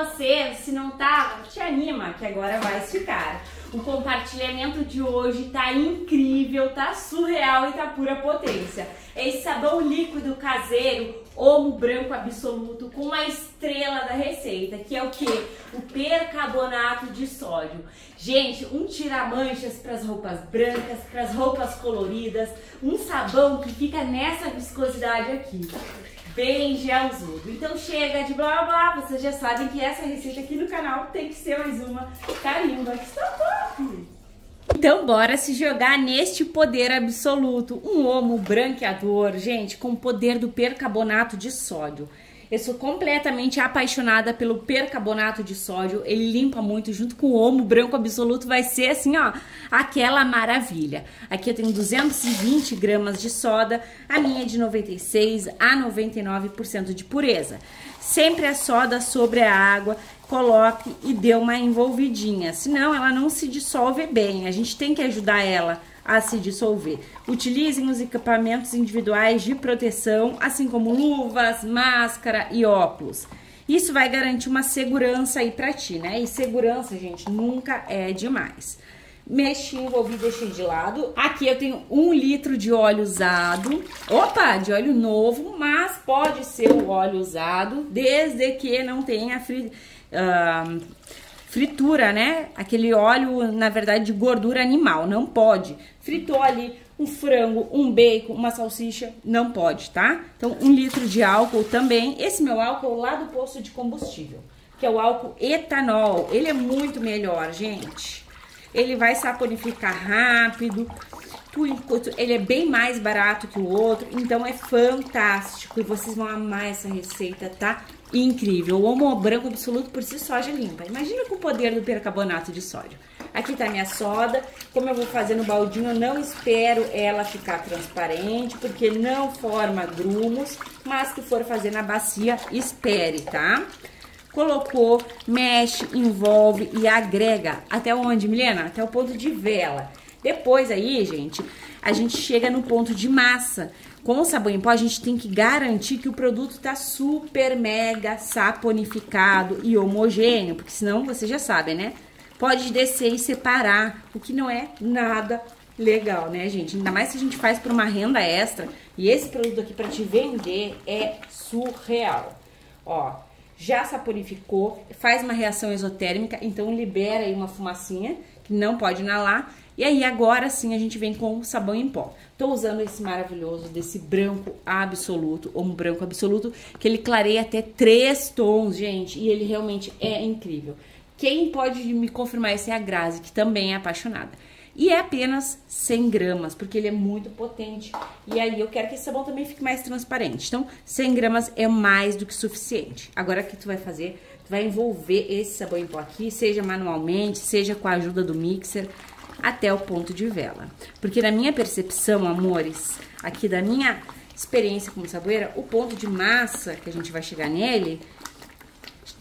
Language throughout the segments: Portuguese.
você, se não tá, te anima que agora vai ficar. O compartilhamento de hoje tá incrível, tá surreal e tá pura potência. Esse sabão líquido caseiro, Omo Branco Absoluto, com a estrela da receita, que é o que? O percarbonato de sódio. Gente, um tira-manchas para as roupas brancas, para as roupas coloridas, um sabão que fica nessa viscosidade aqui, bem gelzudo. Então chega de blá blá blá, vocês já sabem que essa receita aqui no canal tem que ser mais uma carimba, que está top! Então bora se jogar neste poder absoluto, um Omo branqueador, gente, com o poder do percarbonato de sódio. Eu sou completamente apaixonada pelo percarbonato de sódio, ele limpa muito, junto com o Omo Branco Absoluto vai ser assim, ó, aquela maravilha. Aqui eu tenho 220 gramas de soda, a minha é de 96 a 99% de pureza. Sempre a soda sobre a água, coloque e dê uma envolvidinha, senão ela não se dissolve bem, a gente tem que ajudar ela a se dissolver. Utilizem os equipamentos individuais de proteção, assim como luvas, máscara e óculos. Isso vai garantir uma segurança aí pra ti, né? E segurança, gente, nunca é demais. Mexi, envolvi, deixei de lado. Aqui eu tenho 1 litro de óleo usado. Opa, de óleo novo, mas pode ser o óleo usado, desde que não tenha fritura, né? Aquele óleo, na verdade, de gordura animal, não pode. Fritou ali um frango, um bacon, uma salsicha, não pode, tá? Então, 1 litro de álcool também. Esse meu álcool lá do posto de combustível, que é o álcool etanol. Ele é muito melhor, gente. Ele vai saponificar rápido, ele é bem mais barato que o outro, então é fantástico e vocês vão amar essa receita, tá? Incrível. O Omo Branco Absoluto por si só já limpa. Imagina com o poder do percarbonato de sódio. Aqui tá minha soda. Como eu vou fazer no baldinho, eu não espero ela ficar transparente, porque não forma grumos, mas se for fazer na bacia, espere, tá? Colocou, mexe, envolve e agrega. Até onde, Milena? Até o ponto de vela. Depois aí, gente, a gente chega no ponto de massa. Com o sabão em pó, a gente tem que garantir que o produto tá super mega saponificado e homogêneo, porque senão, vocês já sabem, né? Pode descer e separar, o que não é nada legal, né, gente? Ainda mais se a gente faz por uma renda extra. E esse produto aqui pra te vender é surreal. Ó, já saponificou, faz uma reação exotérmica, então libera aí uma fumacinha que não pode inalar. E aí agora sim a gente vem com o sabão em pó. Tô usando esse maravilhoso, desse branco absoluto, Omo Branco Absoluto, que ele clareia até 3 tons, gente, e ele realmente é incrível. Quem pode me confirmar isso é a Grazi, que também é apaixonada. E é apenas 100 gramas, porque ele é muito potente. E aí eu quero que esse sabão também fique mais transparente. Então, 100 gramas é mais do que suficiente. Agora, o que tu vai fazer? Tu vai envolver esse sabão em pó aqui, seja manualmente, seja com a ajuda do mixer, até o ponto de vela. Porque na minha percepção, amores, aqui da minha experiência como saboeira, o ponto de massa que a gente vai chegar nele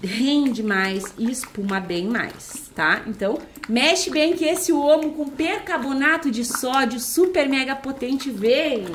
rende mais e espuma bem mais, tá? Então, mexe bem que esse Omo com percarbonato de sódio super mega potente vem.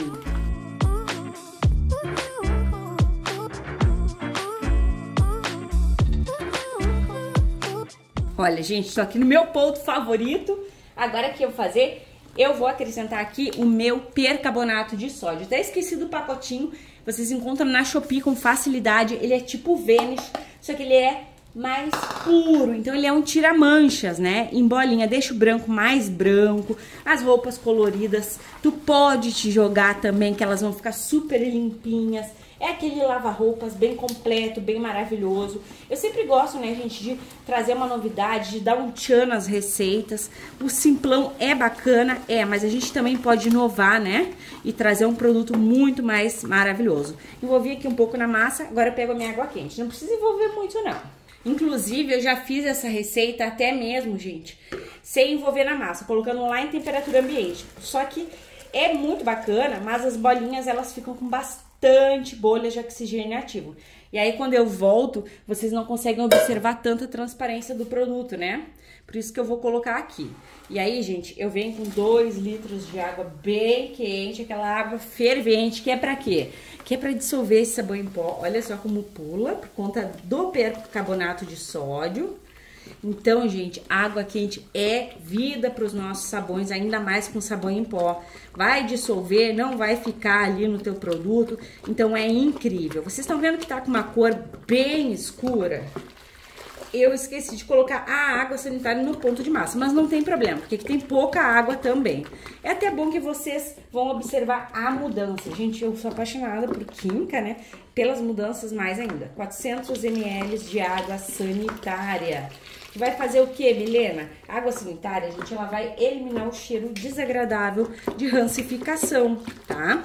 Olha, gente, tô aqui no meu ponto favorito. Agora que eu vou fazer, eu vou acrescentar aqui o meu percarbonato de sódio. Até esqueci do pacotinho, vocês encontram na Shopee com facilidade. Ele é tipo Vanish, só que ele é mais puro, então ele é um tira-manchas, né? Em bolinha, deixa o branco mais branco. As roupas coloridas, tu pode te jogar também, que elas vão ficar super limpinhas. É aquele lava-roupas bem completo, bem maravilhoso. Eu sempre gosto, né, gente, de trazer uma novidade, de dar um tchan nas receitas. O simplão é bacana, mas a gente também pode inovar, né? E trazer um produto muito mais maravilhoso. Envolvi aqui um pouco na massa, agora eu pego a minha água quente. Não precisa envolver muito, não. Inclusive, eu já fiz essa receita até mesmo, gente, sem envolver na massa, colocando lá em temperatura ambiente. Só que é muito bacana, mas as bolinhas, elas ficam com bastante bolhas de oxigênio ativo. E aí, quando eu volto, vocês não conseguem observar tanta transparência do produto, né? Por isso que eu vou colocar aqui. E aí, gente, eu venho com 2 litros de água bem quente, aquela água fervente, que é pra quê? que é para dissolver esse sabão em pó. Olha só como pula, por conta do percarbonato de sódio. Então, gente, água quente é vida para os nossos sabões, ainda mais com sabão em pó. Vai dissolver, não vai ficar ali no teu produto, então é incrível. Vocês estão vendo que tá com uma cor bem escura? Eu esqueci de colocar a água sanitária no ponto de massa, mas não tem problema, porque aqui tem pouca água também. É até bom que vocês vão observar a mudança. Gente, eu sou apaixonada por química, né? Pelas mudanças mais ainda. 400 ml de água sanitária. Que vai fazer o que, Milena? A água sanitária, gente, ela vai eliminar o cheiro desagradável de rancificação, tá?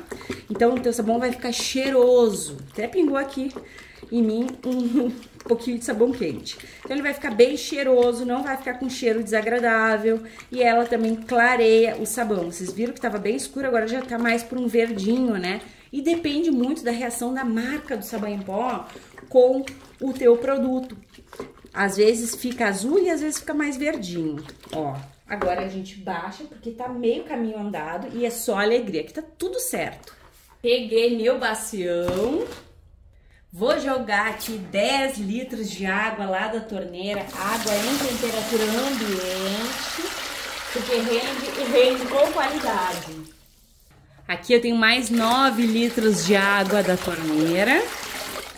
Então, o teu sabão vai ficar cheiroso. Até pingou aqui em mim um pouquinho de sabão quente. Então, ele vai ficar bem cheiroso, não vai ficar com cheiro desagradável. E ela também clareia o sabão. Vocês viram que tava bem escuro, agora já tá mais por um verdinho, né? E depende muito da reação da marca do sabão em pó com o teu produto. Às vezes fica azul e às vezes fica mais verdinho, ó. Agora a gente baixa porque tá meio caminho andado e é só alegria, que tá tudo certo. Peguei meu bacião, vou jogar aqui 10 litros de água lá da torneira, água em temperatura ambiente, porque rende com qualidade. Aqui eu tenho mais 9 litros de água da torneira.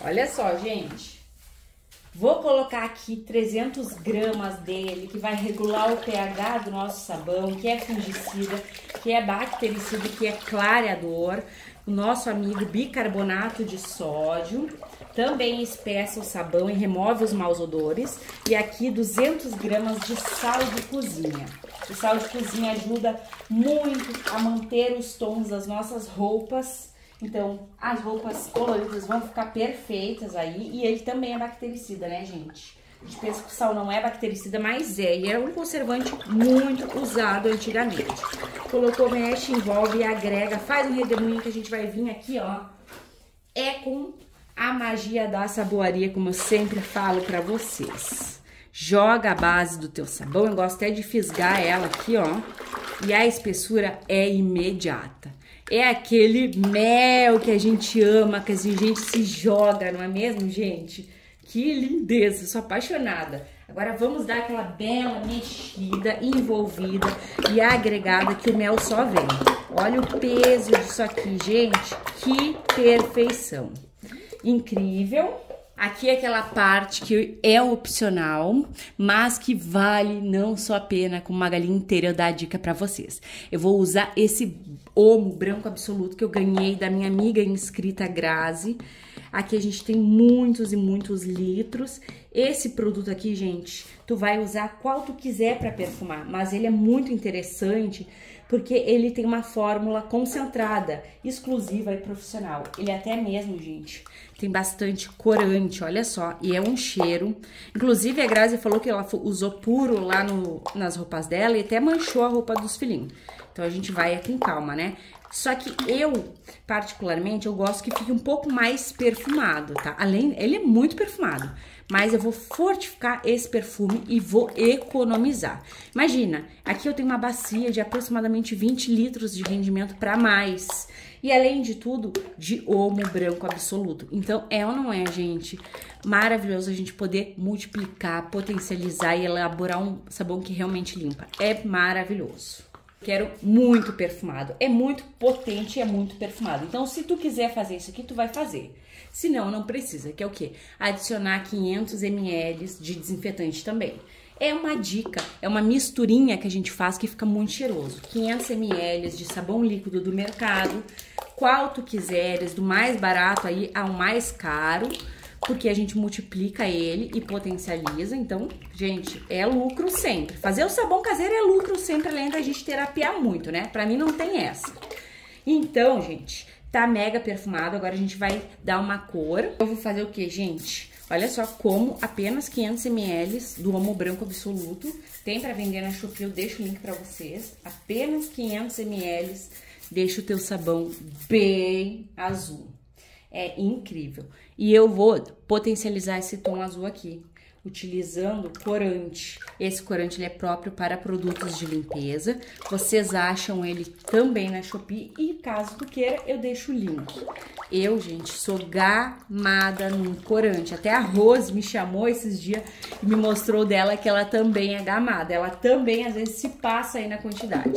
Olha só, gente. Vou colocar aqui 300 gramas dele, que vai regular o pH do nosso sabão, que é fungicida, que é bactericida, que é clareador. O nosso amigo bicarbonato de sódio, também espessa o sabão e remove os maus odores. E aqui 200 gramas de sal de cozinha. O sal de cozinha ajuda muito a manter os tons das nossas roupas. Então, as roupas coloridas vão ficar perfeitas aí. E ele também é bactericida, né, gente? A gente pensa que o sal não é bactericida, mas é. E era um conservante muito usado antigamente. Colocou, mexe, envolve, agrega, faz um redemoinho que a gente vai vir aqui, ó. É com a magia da saboaria, como eu sempre falo pra vocês. Joga a base do teu sabão. Eu gosto até de fisgar ela aqui, ó. E a espessura é imediata. É aquele mel que a gente ama, que a gente se joga, não é mesmo, gente? Que lindeza, sou apaixonada. Agora vamos dar aquela bela mexida, envolvida e agregada que o mel só vem. Olha o peso disso aqui, gente, que perfeição. Incrível. Aqui é aquela parte que é opcional, mas que vale não só a pena, como uma galinha inteira eu dar a dica pra vocês. Eu vou usar esse Omo Branco Absoluto que eu ganhei da minha amiga inscrita Grazi. Aqui a gente tem muitos e muitos litros. Esse produto aqui, gente, tu vai usar qual tu quiser pra perfumar, mas ele é muito interessante porque ele tem uma fórmula concentrada, exclusiva e profissional. Ele até mesmo, gente, tem bastante corante, olha só, e é um cheiro. Inclusive, a Grazi falou que ela usou puro lá nas roupas dela e até manchou a roupa dos filhinhos. Então, a gente vai com calma, né? Só que eu, particularmente, eu gosto que fique um pouco mais perfumado, tá? Ele é muito perfumado, mas eu vou fortificar esse perfume e vou economizar. Imagina, aqui eu tenho uma bacia de aproximadamente 20 litros de rendimento para mais. E além de tudo, de Omo Branco Absoluto. Então, é ou não é, gente? Maravilhoso a gente poder multiplicar, potencializar e elaborar um sabão que realmente limpa. É maravilhoso. Quero muito perfumado, é muito potente e é muito perfumado. Então, se tu quiser fazer isso aqui, tu vai fazer. Se não, não precisa, que é o quê? Adicionar 500 ml de desinfetante também. É uma dica, é uma misturinha que a gente faz que fica muito cheiroso. 500 ml de sabão líquido do mercado, qual tu quiseres, do mais barato aí ao mais caro, porque a gente multiplica ele e potencializa. Então, gente, é lucro sempre. Fazer o sabão caseiro é lucro sempre, além da gente terapiar muito, né? Pra mim não tem essa. Então, gente, tá mega perfumado. Agora a gente vai dar uma cor. Eu vou fazer o que, gente? Olha só como apenas 500 ml do Omo Branco Absoluto. Tem pra vender na Shopee, eu deixo o link pra vocês. Apenas 500 ml. Deixa o teu sabão bem azul. É incrível. E eu vou potencializar esse tom azul aqui utilizando corante. Esse corante ele é próprio para produtos de limpeza. Vocês acham ele também na Shopee e caso tu queira, eu deixo o link. Eu, gente, sou gamada num corante. Até a Rose me chamou esses dias e me mostrou dela que ela também é gamada. Ela também, às vezes, se passa aí na quantidade.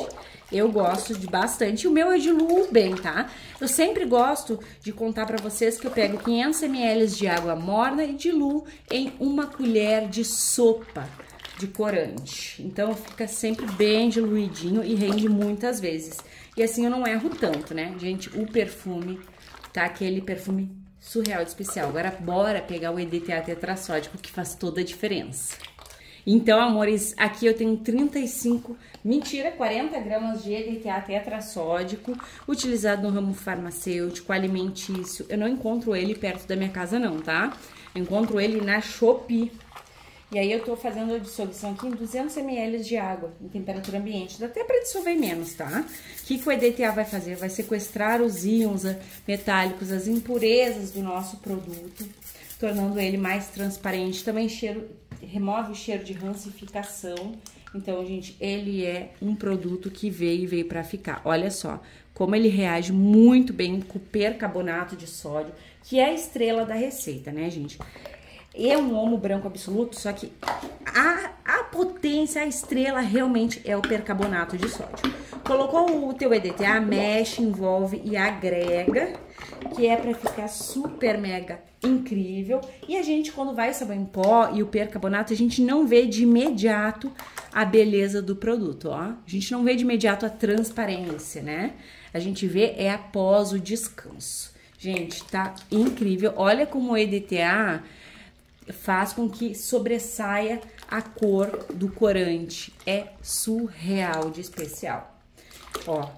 Eu gosto de bastante. O meu eu diluo bem, tá? Eu sempre gosto de contar pra vocês que eu pego 500 ml de água morna e diluo em 1 colher de sopa de corante. Então, fica sempre bem diluidinho e rende muitas vezes. E assim eu não erro tanto, né? Gente, o perfume tá aquele perfume surreal de especial. Agora, bora pegar o EDTA tetrassódico que faz toda a diferença. Então, amores, aqui eu tenho 40 gramas de EDTA tetrassódico, utilizado no ramo farmacêutico, alimentício. Eu não encontro ele perto da minha casa não, tá? Eu encontro ele na Shopee. E aí eu tô fazendo a dissolução aqui em 200 ml de água, em temperatura ambiente. Dá até pra dissolver menos, tá? O que o EDTA vai fazer? Vai sequestrar os íons metálicos, as impurezas do nosso produto, tornando ele mais transparente. Também remove o cheiro de rancificação. Então, gente, ele é um produto que veio para ficar. Olha só como ele reage muito bem com o percarbonato de sódio, que é a estrela da receita, né, gente? É um homo branco absoluto, só que a potência, a estrela realmente é o percarbonato de sódio. Colocou o teu EDTA, mexe, envolve e agrega, que é para ficar super mega incrível. E a gente, quando vai o sabão em pó e o percarbonato, a gente não vê de imediato a beleza do produto, ó. A gente não vê de imediato a transparência, né? A gente vê após o descanso. Gente, tá incrível. Olha como o EDTA faz com que sobressaia a cor do corante. É surreal de especial. Ó,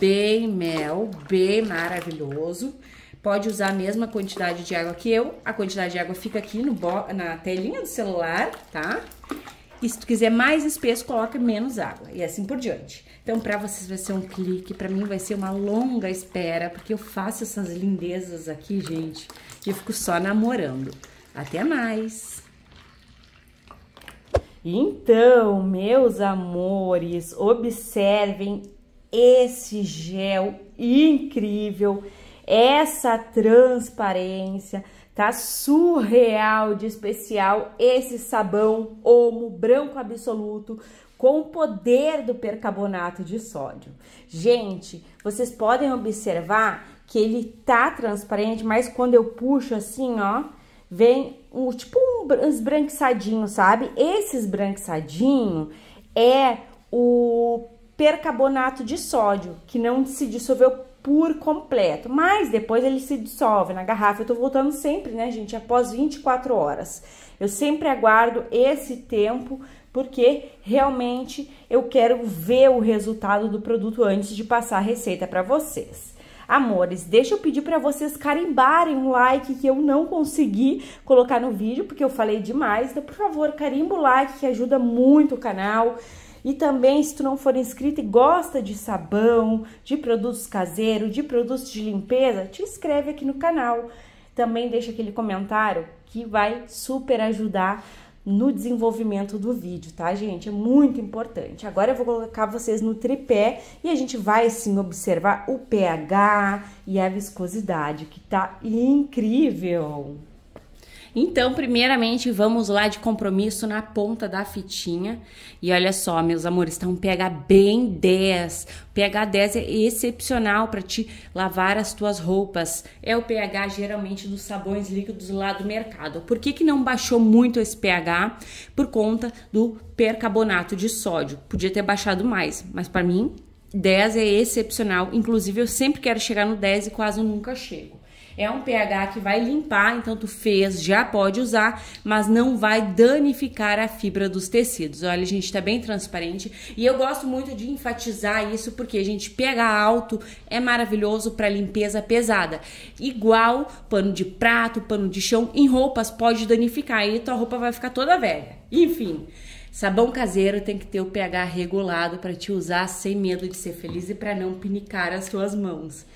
bem mel, bem maravilhoso. Pode usar a mesma quantidade de água que eu. A quantidade de água fica aqui na telinha do celular, tá? E se tu quiser mais espesso, coloca menos água. E assim por diante. Então, pra vocês vai ser um clique. Pra mim vai ser uma longa espera. Porque eu faço essas lindezas aqui, gente. E eu fico só namorando. Até mais! Então, meus amores, observem esse gel incrível, essa transparência, tá surreal de especial esse sabão Omo branco absoluto com o poder do percarbonato de sódio. Gente, vocês podem observar que ele tá transparente, mas quando eu puxo assim, ó, vem tipo um esbranquiçadinho, sabe? Esse esbranquiçadinho é o percarbonato de sódio, que não se dissolveu por completo, mas depois ele se dissolve na garrafa. Eu tô voltando sempre, né, gente, após 24 horas. Eu sempre aguardo esse tempo, porque realmente eu quero ver o resultado do produto antes de passar a receita para vocês. Amores, deixa eu pedir para vocês carimbarem um like que eu não consegui colocar no vídeo, porque eu falei demais. Então, por favor, carimba o like que ajuda muito o canal. E também, se tu não for inscrito e gosta de sabão, de produtos caseiros, de produtos de limpeza, te inscreve aqui no canal. Também deixa aquele comentário que vai super ajudar no desenvolvimento do vídeo, tá, gente? É muito importante. Agora eu vou colocar vocês no tripé e a gente vai, sim, observar o pH e a viscosidade, que tá incrível. Então, primeiramente, vamos lá de compromisso na ponta da fitinha. E olha só, meus amores, tá um pH bem 10. O pH 10 é excepcional para te lavar as tuas roupas. É o pH, geralmente, dos sabões líquidos lá do mercado. Por que não baixou muito esse pH? Por conta do percarbonato de sódio. Podia ter baixado mais, mas para mim, 10 é excepcional. Inclusive, eu sempre quero chegar no 10 e quase nunca chego. É um pH que vai limpar, então tu fez, já pode usar, mas não vai danificar a fibra dos tecidos. Olha, gente, tá bem transparente. E eu gosto muito de enfatizar isso, porque, gente, pH alto é maravilhoso para limpeza pesada. Igual pano de prato, pano de chão, em roupas pode danificar, e tua roupa vai ficar toda velha. Enfim, sabão caseiro tem que ter o pH regulado para te usar sem medo de ser feliz e para não pinicar as tuas mãos.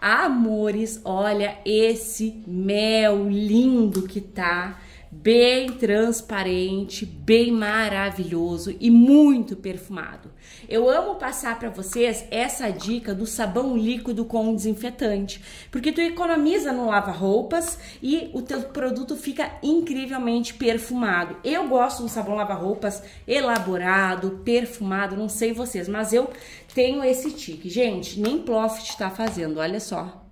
Amores, olha esse mel lindo que tá, bem transparente, bem maravilhoso e muito perfumado. Eu amo passar para vocês essa dica do sabão líquido com desinfetante, porque tu economiza no lava-roupas e o teu produto fica incrivelmente perfumado. Eu gosto de um sabão lava-roupas elaborado, perfumado, não sei vocês, mas eu tenho esse tique. Gente, nem Profit tá fazendo, olha só.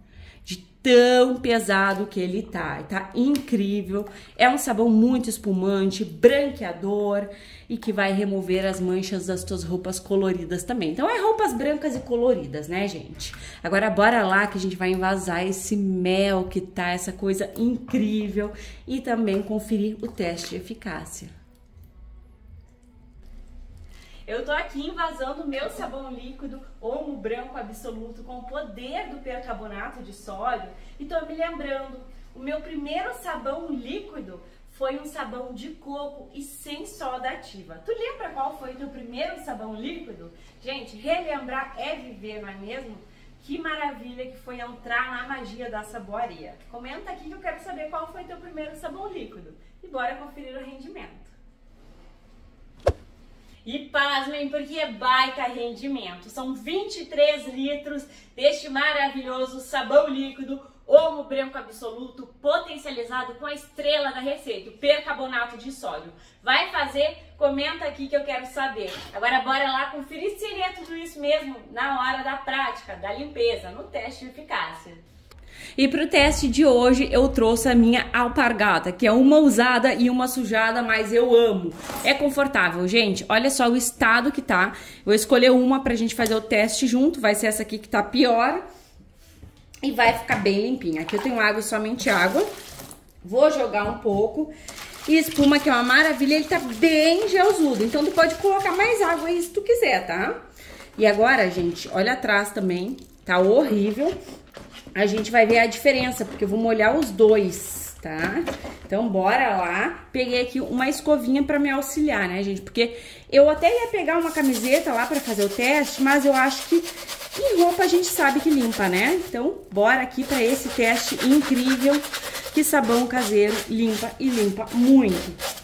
De tão pesado que ele tá incrível. É um sabão muito espumante, branqueador e que vai remover as manchas das tuas roupas coloridas também. Então é roupas brancas e coloridas, né, gente? Agora bora lá que a gente vai envasar esse mel que tá essa coisa incrível e também conferir o teste de eficácia. Eu tô aqui envasando o meu sabão líquido Omo Branco Absoluto com o poder do percarbonato de sódio e tô me lembrando, o meu primeiro sabão líquido foi um sabão de coco e sem soda ativa. Tu lembra qual foi o teu primeiro sabão líquido? Gente, relembrar é viver, não é mesmo? Que maravilha que foi entrar na magia da saboaria. Comenta aqui que eu quero saber qual foi o teu primeiro sabão líquido e bora conferir o rendimento. E pasmem, porque é baita rendimento. São 23 litros deste maravilhoso sabão líquido Omo Branco Absoluto, potencializado com a estrela da receita, o percarbonato de sódio. Vai fazer? Comenta aqui que eu quero saber. Agora bora lá conferir se é tudo isso mesmo na hora da prática, da limpeza, no teste de eficácia. E para o teste de hoje eu trouxe a minha alpargata, que é uma usada e uma sujada, mas eu amo. É confortável, gente. Olha só o estado que tá. Eu vou escolher uma pra gente fazer o teste junto. Vai ser essa aqui que tá pior. E vai ficar bem limpinha. Aqui eu tenho água, somente água. Vou jogar um pouco. E espuma, que é uma maravilha, ele tá bem gelzudo. Então tu pode colocar mais água aí se tu quiser, tá? E agora, gente, olha atrás também. Tá horrível. A gente vai ver a diferença, porque eu vou molhar os dois, tá? Então, bora lá. Peguei aqui uma escovinha pra me auxiliar, né, gente? Porque eu até ia pegar uma camiseta lá pra fazer o teste, mas eu acho que em roupa a gente sabe que limpa, né? Então, bora aqui pra esse teste incrível que sabão caseiro limpa e limpa muito.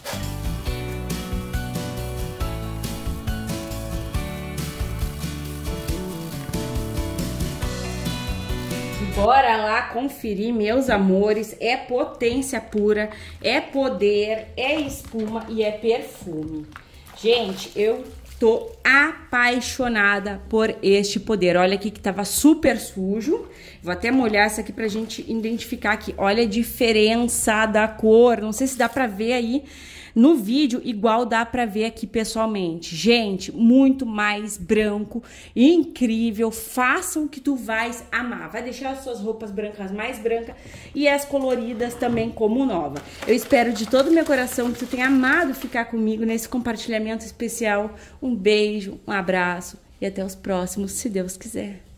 Bora lá conferir, meus amores. É potência pura, é poder, é espuma e é perfume. Gente, eu tô apaixonada por este poder. Olha aqui que tava super sujo. Vou até molhar essa aqui pra gente identificar aqui. Olha a diferença da cor. Não sei se dá pra ver aí no vídeo, igual dá pra ver aqui pessoalmente. Gente, muito mais branco, incrível. Façam que tu vais amar. Vai deixar as suas roupas brancas mais brancas e as coloridas também como nova. Eu espero de todo o meu coração que tu tenha amado ficar comigo nesse compartilhamento especial. Um beijo, um abraço e até os próximos, se Deus quiser.